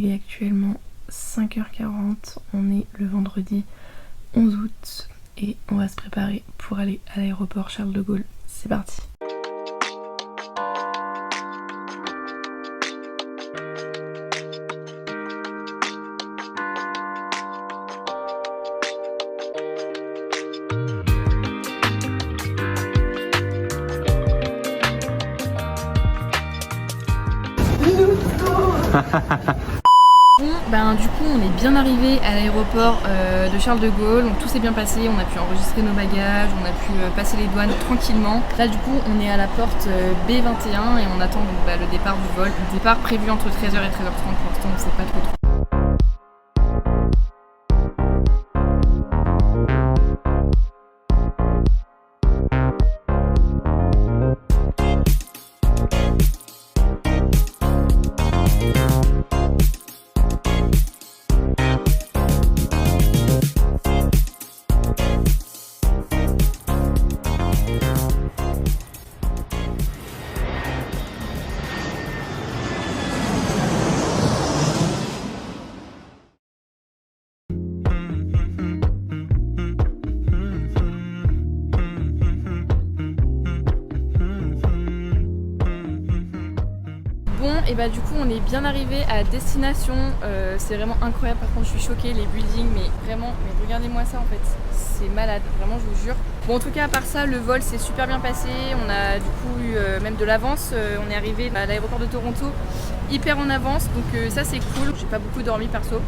Il est actuellement 5h40, on est le vendredi 11 août et on va se préparer pour aller à l'aéroport Charles de Gaulle. C'est parti. Bon, du coup on est bien arrivé à l'aéroport de Charles de Gaulle, donc tout s'est bien passé, on a pu enregistrer nos bagages, on a pu passer les douanes tranquillement. Là du coup on est à la porte B21 et on attend donc, le départ du vol. Le départ prévu entre 13h et 13h30, pour l'instant on ne sait pas trop. Et bah du coup on est bien arrivé à destination, c'est vraiment incroyable, par contre je suis choquée, les buildings, mais vraiment, mais regardez-moi ça en fait, c'est malade, vraiment je vous jure. Bon en tout cas à part ça, le vol s'est super bien passé, on a du coup eu même de l'avance, on est arrivé à l'aéroport de Toronto hyper en avance, donc ça c'est cool, j'ai pas beaucoup dormi perso.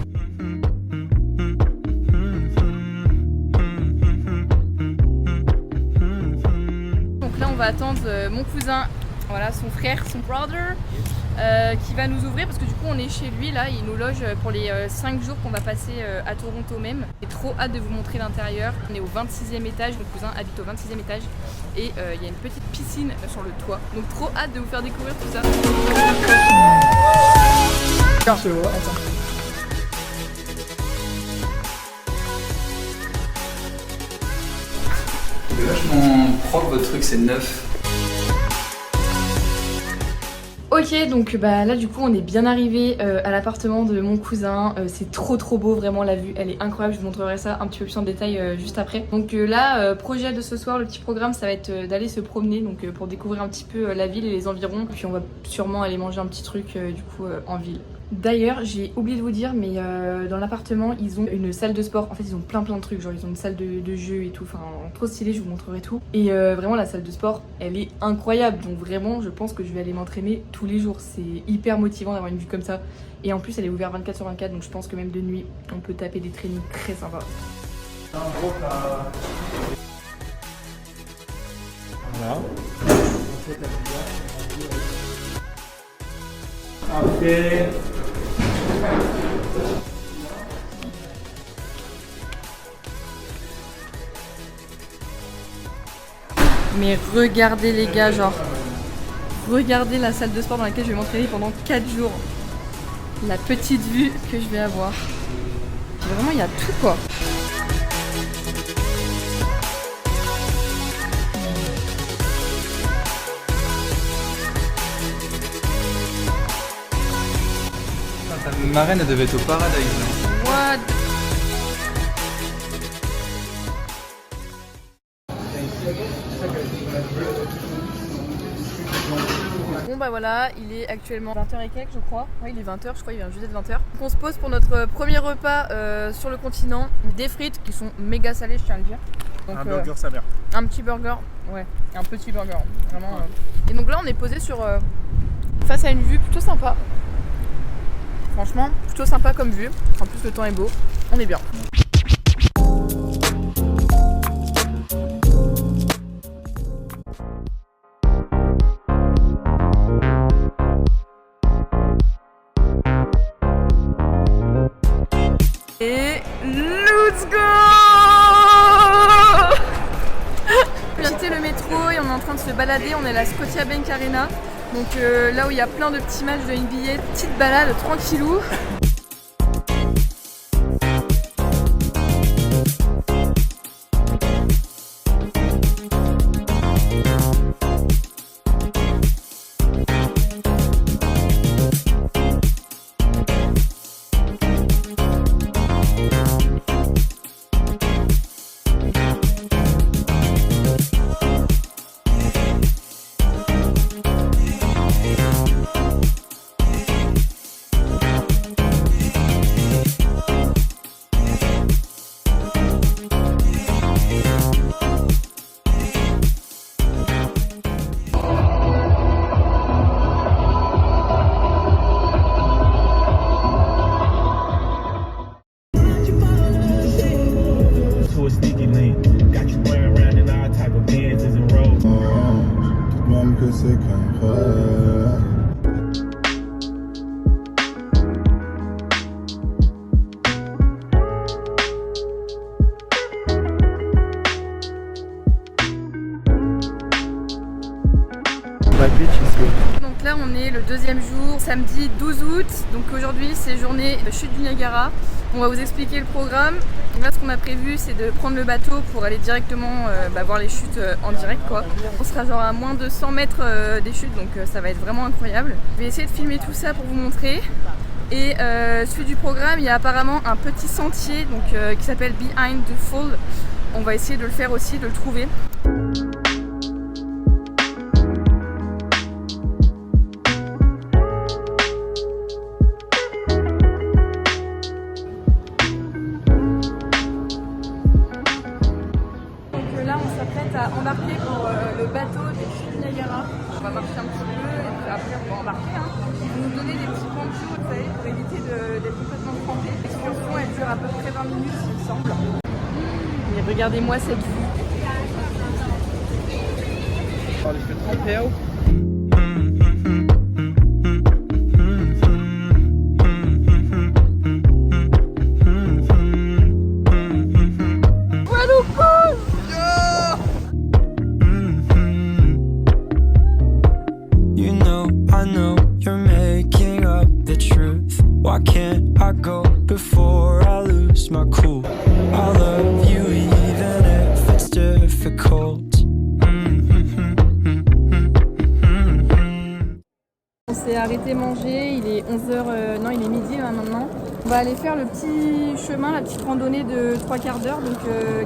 Donc là on va attendre mon cousin, voilà son frère, son brother. Qui va nous ouvrir parce que du coup on est chez lui là, il nous loge pour les 5 jours qu'on va passer à Toronto même. J'ai trop hâte de vous montrer l'intérieur. On est au 26e étage, mon cousin habite au 26e étage et il y a une petite piscine sur le toit. Donc trop hâte de vous faire découvrir tout ça. Attends. C'est vachement propre votre truc, c'est neuf. Ok, donc là du coup on est bien arrivé à l'appartement de mon cousin, c'est trop beau, vraiment la vue elle est incroyable, je vous montrerai ça un petit peu plus en détail juste après. Donc là, projet de ce soir, le petit programme ça va être d'aller se promener, donc pour découvrir un petit peu la ville et les environs, puis on va sûrement aller manger un petit truc du coup en ville. D'ailleurs, j'ai oublié de vous dire, mais dans l'appartement, ils ont une salle de sport. En fait, ils ont plein de trucs. Genre, ils ont une salle de jeu et tout. Enfin, trop stylé, je vous montrerai tout. Et vraiment, la salle de sport, elle est incroyable. Donc vraiment, je pense que je vais aller m'entraîner tous les jours. C'est hyper motivant d'avoir une vue comme ça. Et en plus, elle est ouverte 24/24. Donc je pense que même de nuit, on peut taper des trainings très sympas. Voilà. Ok. Mais regardez les gars, genre, regardez la salle de sport dans laquelle je vais m'entraîner pendant 4 jours. La petite vue que je vais avoir. Vraiment, il y a tout quoi. Ta marraine elle devait être au paradise. What? Bon bah voilà, il est actuellement 20h et quelques je crois. Ouais, il est 20h, je crois, il vient juste d'être 20h. Donc on se pose pour notre premier repas sur le continent. Des frites qui sont méga salées, je tiens à le dire. Donc, un burger sa mère. Un petit burger, ouais, un petit burger, vraiment. Et donc là on est posé sur face à une vue plutôt sympa. Franchement, plutôt sympa comme vue. En plus le temps est beau, on est bien. Et let's go! J'ai quitté le métro et on est en train de se balader, on est à la Scotiabank Arena. Donc là où il y a plein de petits matchs de NBA, petite balade tranquillou. deuxième jour, samedi 12 août. Donc aujourd'hui c'est journée de chute du Niagara. On va vous expliquer le programme. Donc là ce qu'on a prévu c'est de prendre le bateau pour aller directement voir les chutes en direct quoi. On sera genre à moins de 100 mètres des chutes, donc ça va être vraiment incroyable. Je vais essayer de filmer tout ça pour vous montrer. Et suite du programme, il y a apparemment un petit sentier donc, qui s'appelle Behind the Fall. On va essayer de le faire aussi, de le trouver. À embarquer pour le bateau des chutes Niagara. On va marcher un petit peu et puis après on va embarquer. Ils vont nous donner des petits ponchos, vous savez, pour éviter d'être complètement trempé. L'excursion elle dure à peu près 20 minutes il me semble. Mais regardez-moi cette vue. Oh, il fait tremper haut. Why can't I go before I lose my cool? I love you even if it's difficult. On s'est arrêté manger, il est 11h, non il est midi là, maintenant. On va aller faire le petit chemin, la petite randonnée de 3/4 d'heure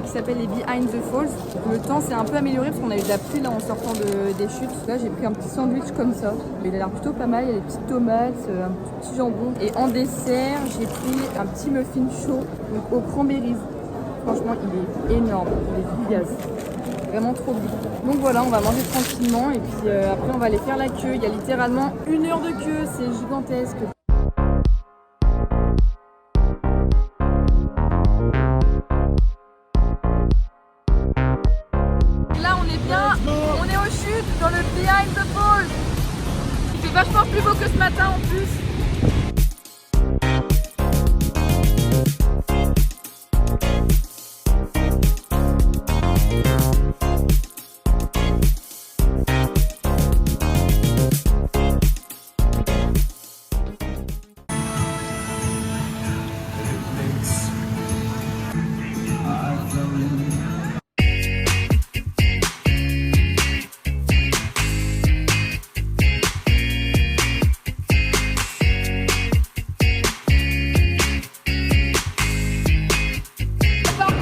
qui s'appelle les Behind the Falls. Le temps s'est un peu amélioré parce qu'on a eu de la pluie là en sortant des chutes. Là j'ai pris un petit sandwich comme ça. Il a l'air plutôt pas mal, il y a des petites tomates, un petit jambon. Et en dessert j'ai pris un petit muffin chaud donc aux cranberries. Franchement il est énorme, il est gigas. Vraiment trop bon. Donc voilà, on va manger tranquillement et puis après on va aller faire la queue. Il y a littéralement 1 heure de queue, c'est gigantesque. Là on est bien, on est aux chutes dans le Behind the Falls. Il fait vachement plus beau que ce matin en plus.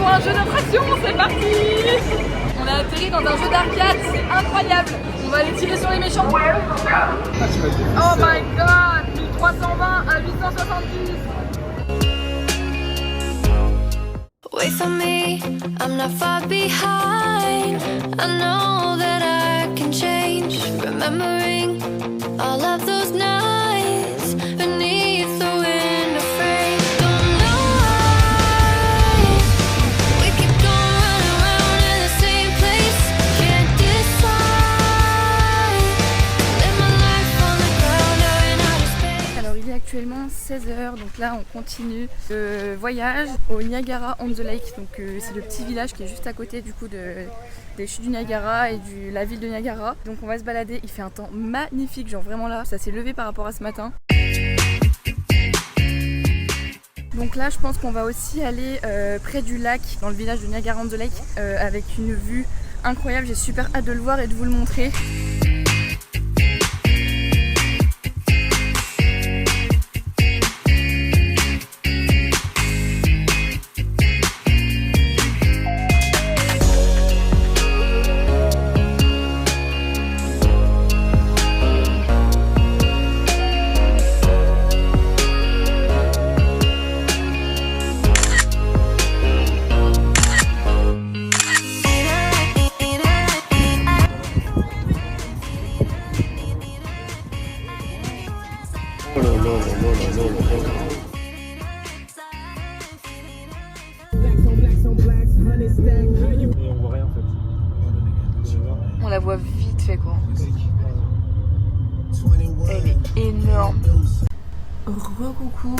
Un jeu d'attraction, c'est parti! On a atterri dans un jeu d'arcade, c'est incroyable! On va aller tirer sur les méchants! Oh my god! 1320 à 870! Wait for me, I'm not far behind. I know that I can change. Remembering all of those nights beneath the window frame. Don't know why we keep going around in the same place. Can't decide. Live my life on the ground or in outer space. Alors il est actuellement 16h, donc là on continue le voyage au Niagara on the Lake. Donc c'est le petit village qui est juste à côté du coup des chutes du Niagara et de la ville de Niagara. Donc on va se balader, il fait un temps magnifique, genre vraiment là, ça s'est levé par rapport à ce matin. Donc là je pense qu'on va aussi aller près du lac, dans le village de Niagara on the Lake, avec une vue incroyable, j'ai super hâte de le voir et de vous le montrer. On la voit vite fait quoi. Elle est énorme. Recoucou.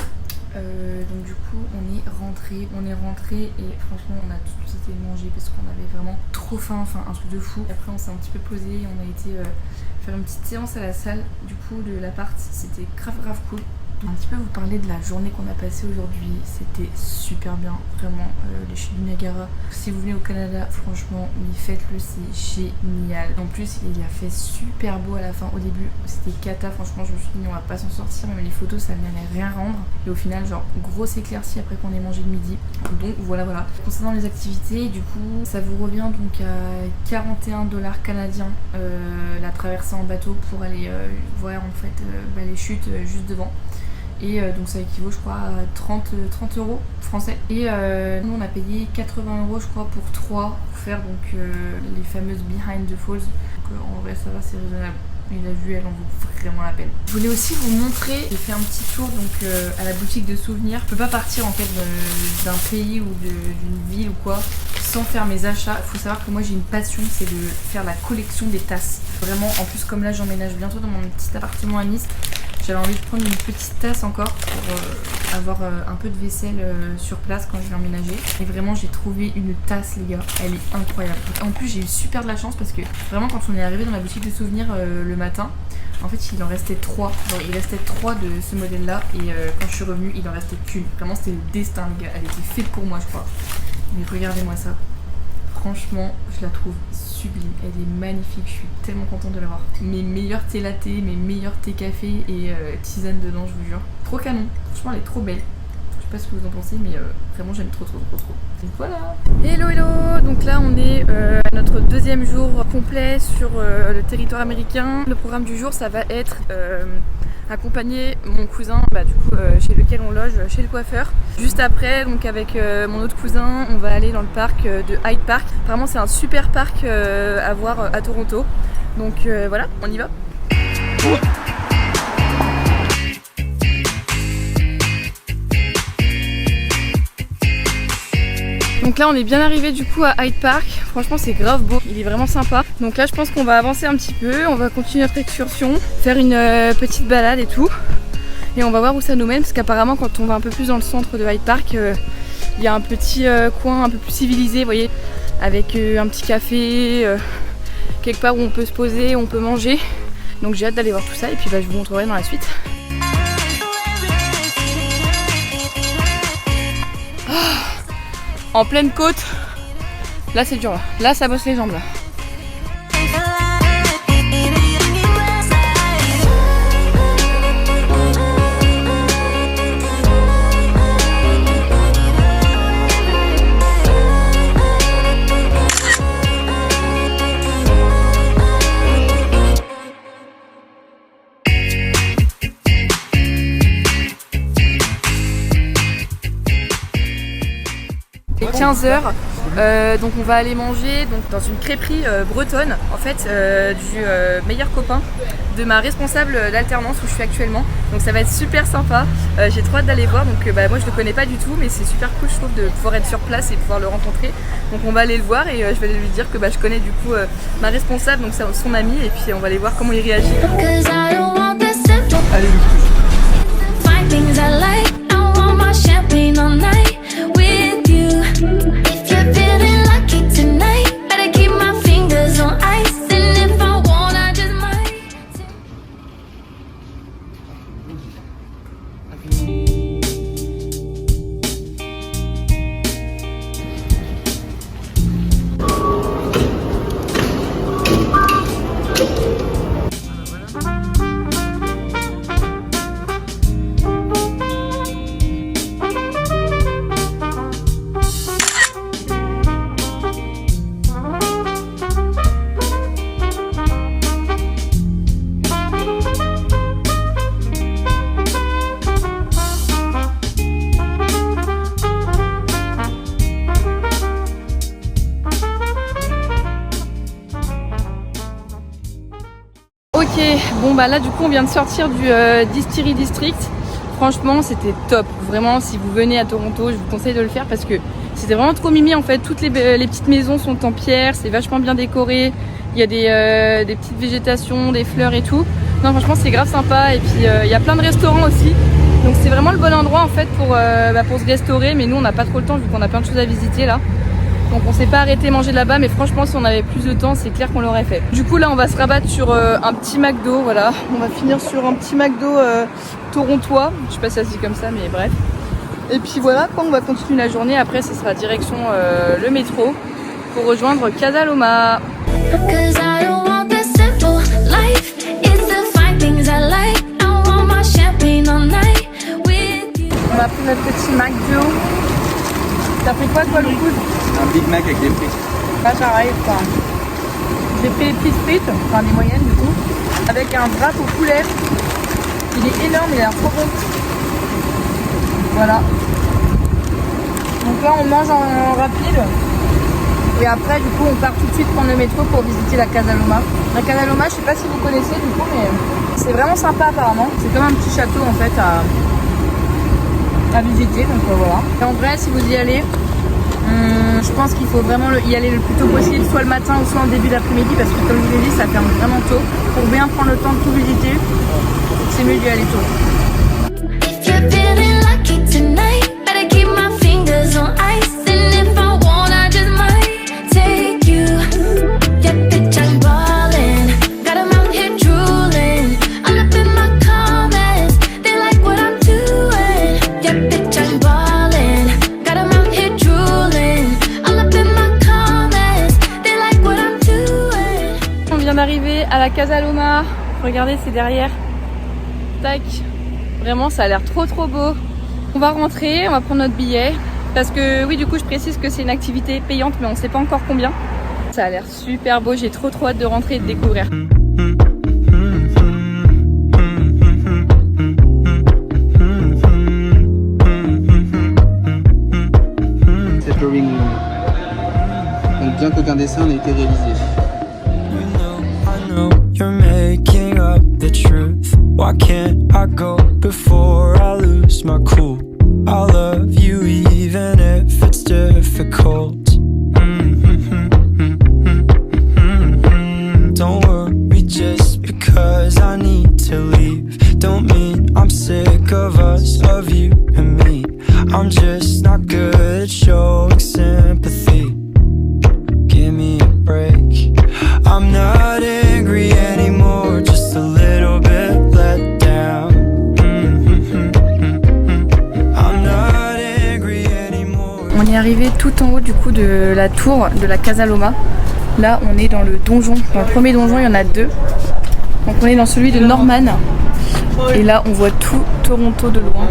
Donc du coup on est rentré et franchement on a tout été mangé parce qu'on avait vraiment trop faim, enfin un truc de fou. Après on s'est un petit peu posé, on a été faire une petite séance à la salle. Du coup de l'appart, c'était grave cool. Un petit peu vous parler de la journée qu'on a passée aujourd'hui. C'était super bien, vraiment, les chutes du Niagara. Si vous venez au Canada, franchement, mais faites-le, c'est génial. En plus, il a fait super beau à la fin. Au début, c'était cata, franchement, je me suis dit, on va pas s'en sortir, même les photos, ça n'allait rien rendre. Et au final, genre, grosse éclaircie après qu'on ait mangé le midi. Donc voilà. Concernant les activités, du coup, ça vous revient donc à 41 $ canadiens la traversée en bateau pour aller voir en fait les chutes juste devant. Et donc ça équivaut je crois à 30 € français. Et nous on a payé 80 € je crois pour 3 pour faire donc les fameuses behind the falls. Donc en vrai ça va, c'est raisonnable. Et la vue elle en vaut vraiment la peine. Je voulais aussi vous montrer, j'ai fait un petit tour donc à la boutique de souvenirs. Je peux pas partir en fait d'un pays ou d'une ville ou quoi sans faire mes achats. Il faut savoir que moi j'ai une passion, c'est de faire la collection des tasses. Vraiment, en plus comme là j'emménage bientôt dans mon petit appartement à Nice, j'avais envie de prendre une petite tasse encore pour avoir un peu de vaisselle sur place quand je vais emménager. Et vraiment j'ai trouvé une tasse les gars, elle est incroyable. En plus j'ai eu super de la chance parce que vraiment quand on est arrivé dans la boutique de souvenirs le matin, en fait il en restait 3. Genre, il restait 3 de ce modèle là et quand je suis revenue il en restait qu'une. Vraiment c'était le destin les gars, elle était faite pour moi je crois. Mais regardez-moi ça. Franchement, je la trouve sublime, elle est magnifique, je suis tellement contente de l'avoir. Mes meilleurs thé latte, mes meilleurs thé café et tisane dedans, je vous jure. Trop canon, franchement elle est trop belle. Je sais pas ce que vous en pensez, mais vraiment j'aime trop. Donc voilà. Hello, donc là on est à notre deuxième jour complet sur le territoire américain. Le programme du jour ça va être accompagner mon cousin du coup chez lequel on loge, chez le coiffeur. Juste après, donc avec mon autre cousin, on va aller dans le parc de Hyde Park. Apparemment c'est un super parc à voir à Toronto. Donc voilà, on y va. Donc là on est bien arrivé du coup à Hyde Park, franchement c'est grave beau, il est vraiment sympa. Donc là je pense qu'on va avancer un petit peu, on va continuer notre excursion, faire une petite balade et tout. Et on va voir où ça nous mène parce qu'apparemment quand on va un peu plus dans le centre de Hyde Park, il y a un petit coin un peu plus civilisé, vous voyez, avec un petit café, quelque part où on peut se poser, où on peut manger. Donc j'ai hâte d'aller voir tout ça et puis je vous montrerai dans la suite. En pleine côte, là c'est dur là ça bosse les jambes là. Il est 15h, donc on va aller manger dans une crêperie bretonne, en fait du meilleur copain de ma responsable d'alternance où je suis actuellement. Donc ça va être super sympa, j'ai trop hâte d'aller voir. Donc moi je le connais pas du tout, mais c'est super cool je trouve de pouvoir être sur place et pouvoir le rencontrer. Donc on va aller le voir et je vais lui dire que je connais du coup ma responsable, donc c'est son amie, et puis on va aller voir comment il réagit. Allez If you're feeling lucky tonight, better keep my fingers on ice. And if I want, I just might. Ok, bon là du coup on vient de sortir du Distillery District. Franchement c'était top, vraiment si vous venez à Toronto je vous conseille de le faire parce que c'était vraiment trop mimi en fait. Toutes les petites maisons sont en pierre, c'est vachement bien décoré, il y a des petites végétations, des fleurs et tout. Non franchement c'est grave sympa et puis il y a plein de restaurants aussi. Donc c'est vraiment le bon endroit en fait pour se restaurer, mais nous on n'a pas trop le temps vu qu'on a plein de choses à visiter là. Donc on s'est pas arrêté manger là-bas, mais franchement si on avait plus de temps c'est clair qu'on l'aurait fait. Du coup là on va se rabattre sur un petit McDo, voilà. On va finir sur un petit McDo torontois, je sais pas si ça se dit comme ça mais bref. Et puis voilà, quoi, on va continuer la journée, après ce sera direction le métro pour rejoindre Casa Loma. Cause I don't want the simple life. It's the fine things I like. I want my champagne all night with you. On a pris notre petit McDo. T'as pris quoi toi le coup? Un Big Mac avec des frites. Pas pareil quoi. J'ai pris les petites frites, enfin les moyennes du coup, avec un wrap au poulet. Il est énorme, il a l'air trop bon. Voilà. Donc là on mange en rapide. Et après du coup on part tout de suite prendre le métro pour visiter la Casa Loma. La Casa Loma, je sais pas si vous connaissez du coup, mais c'est vraiment sympa apparemment. C'est comme un petit château en fait à visiter, donc voilà. Et en vrai si vous y allez, je pense qu'il faut vraiment y aller le plus tôt possible, soit le matin ou soit en début d'après-midi, parce que comme je vous l'ai dit ça ferme vraiment tôt. Pour bien prendre le temps de tout visiter, c'est mieux d'y aller tôt. If you're feeling lucky tonight, better keep my fingers on ice. And if I want, I just might take you. Yeah, bitch, I'm ballin'. Got 'em out here drooling. I'm up in my comments. They like what I'm doing. Yeah, bitch, I'm ballin'. Got 'em out here drooling. I'm up in my comments. They like what I'm doing. On vient d'arriver à la Casa Loma. Regardez, c'est derrière. Tac. Vraiment, ça a l'air trop beau. On va rentrer, on va prendre notre billet. Parce que oui, du coup, je précise que c'est une activité payante, mais on sait pas encore combien. Ça a l'air super beau. J'ai trop hâte de rentrer et de découvrir. C'est drawing room. Donc bien qu'aucun dessin n'ait été réalisé. I know you're making up the truth. Why can't I go before I lose my cool? I love you even if it's difficult. Don't worry just because I need to leave. Don't mean I'm sick of us, of you and me. I'm just not good at showing sympathy. Give me a break. I'm not angry anymore, just a little bit let down. I'm not angry anymore. On est arrivé tout en haut du coup de la tour de la Casa Loma. Là on est dans le donjon. Dans le premier donjon il y en a deux. Donc on est dans celui de Norman. Et là on voit tout Toronto de loin.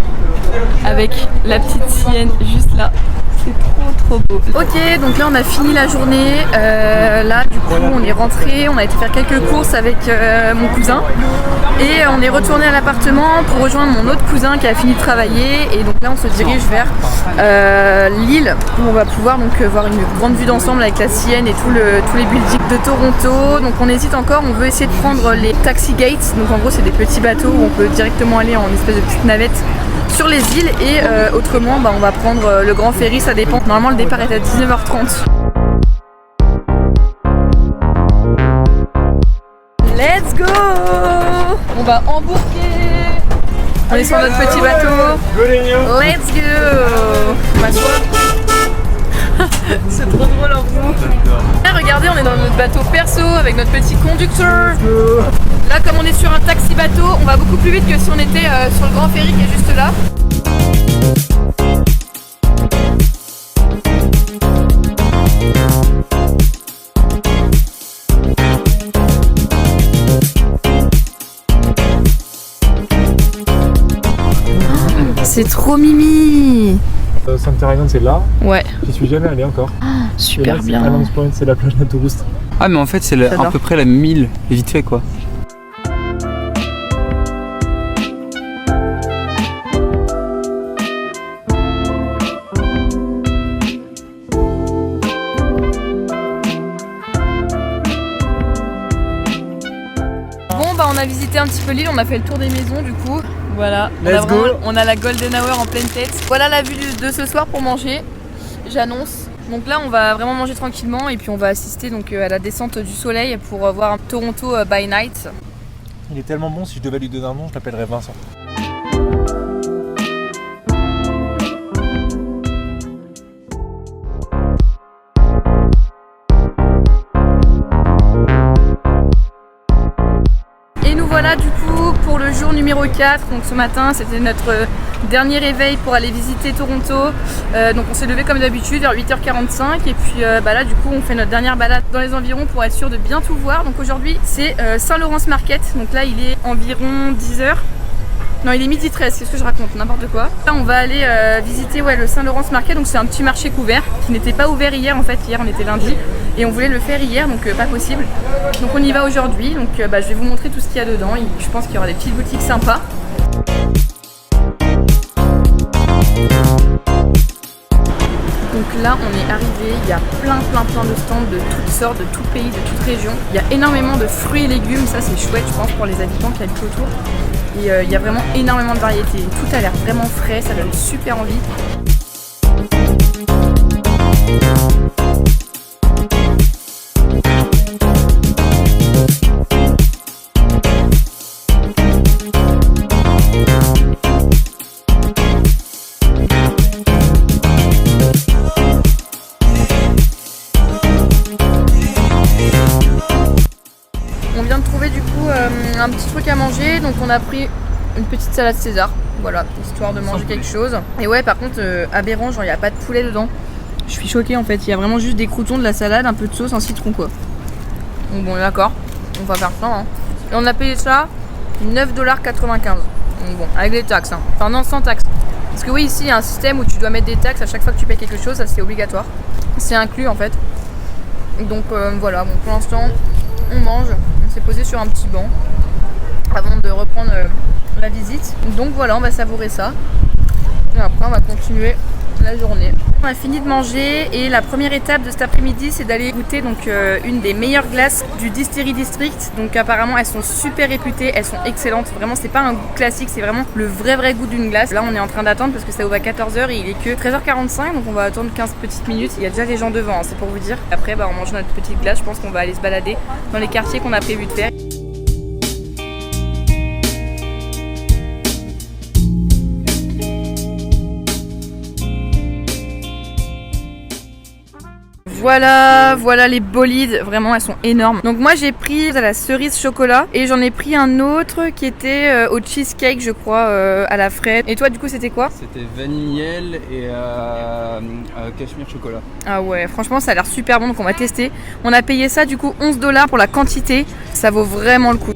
Avec la petite sienne juste là. C'est trop beau. Ok, donc là on a fini la journée. Là du coup on est rentré, on a été faire quelques courses avec mon cousin. Et on est retourné à l'appartement pour rejoindre mon autre cousin qui a fini de travailler. Et donc là on se dirige vers l'île où on va pouvoir donc voir une grande vue d'ensemble avec la Sienne et tous les buildings de Toronto. Donc on hésite encore, on veut essayer de prendre les taxi gates. Donc en gros c'est des petits bateaux où on peut directement aller en espèce de petite navette sur les îles et autrement on va prendre le grand ferry, ça dépend. Normalement le départ est à 19h30. Let's go! On va embarquer. On est sur notre petit bateau. Let's go! C'est trop drôle en vous. Regardez, on est dans notre bateau perso avec notre petit conducteur. Là, comme on est sur un taxi bateau, on va beaucoup plus vite que si on était sur le grand ferry qui est juste là. C'est trop mimi. Center Island c'est là, Ouais, j'y suis jamais allé encore. super Et là, bien. Islands Point c'est la plage naturiste. Ah mais en fait c'est J'adore. à peu près la 1000, vite fait quoi. Bon bah on a visité un petit peu l'île, on a fait le tour des maisons du coup. Voilà, Let's go. on a la golden hour en pleine tête. Voilà la vue de ce soir pour manger, j'annonce. Donc là on va vraiment manger tranquillement et puis on va assister donc à la descente du soleil pour voir un Toronto by night. Il est tellement bon, si je devais lui donner un nom, je l'appellerais Vincent. 4. Donc ce matin c'était notre dernier réveil pour aller visiter Toronto. Donc on s'est levé comme d'habitude vers 8h45 et puis là du coup on fait notre dernière balade dans les environs pour être sûr de bien tout voir. Donc aujourd'hui c'est Saint-Laurence Market. Donc là il est environ 10h. Non, il est 12h13, qu'est-ce que je raconte, n'importe quoi. Là on va aller visiter le Saint-Laurence Market, donc c'est un petit marché couvert qui n'était pas ouvert hier en fait, hier on était lundi et on voulait le faire hier donc pas possible. Donc on y va aujourd'hui, donc je vais vous montrer tout ce qu'il y a dedans, je pense qu'il y aura des petites boutiques sympas. Donc là on est arrivé, il y a plein de stands de toutes sortes, de tout pays, de toute région. Il y a énormément de fruits et légumes, ça c'est chouette je pense pour les habitants qui habitent autour. Et il y a vraiment énormément de variétés, tout a l'air vraiment frais, ça donne super envie. On vient de trouver du coup un petit truc à manger, donc on a pris une petite salade César, voilà, histoire de manger quelque chose. Et ouais par contre aberrant, genre il n'y a pas de poulet dedans. Je suis choquée en fait, il y a vraiment juste des croutons, de la salade, un peu de sauce, un citron quoi. Donc bon d'accord, on va faire ça hein. Et on a payé ça 9,95$. Donc bon, avec les taxes hein. Enfin non, sans taxes. Parce que oui ici il y a un système où tu dois mettre des taxes à chaque fois que tu payes quelque chose, ça c'est obligatoire. C'est inclus en fait. Donc voilà, bon pour l'instant on mange, on s'est posé sur un petit banc avant de reprendre la visite. Donc voilà, on va savourer ça. Et après on va continuer la journée. On a fini de manger et la première étape de cet après-midi c'est d'aller goûter donc une des meilleures glaces du Distillery District. Donc apparemment elles sont super réputées, elles sont excellentes. Vraiment c'est pas un goût classique, c'est vraiment le vrai goût d'une glace. Là on est en train d'attendre parce que ça ouvre à 14h et il est que 13h45, donc on va attendre 15 petites minutes. Il y a déjà des gens devant, hein, c'est pour vous dire. Après on mange notre petite glace, je pense qu'on va aller se balader dans les quartiers qu'on a prévu de faire. Voilà les bolides, vraiment elles sont énormes. Donc moi j'ai pris la cerise chocolat et j'en ai pris un autre qui était au cheesecake je crois, à la fraise. Et toi du coup c'était quoi? C'était vanille miel et cachemire chocolat. Ah ouais franchement ça a l'air super bon donc on va tester. On a payé ça du coup 11$ pour la quantité, ça vaut vraiment le coup.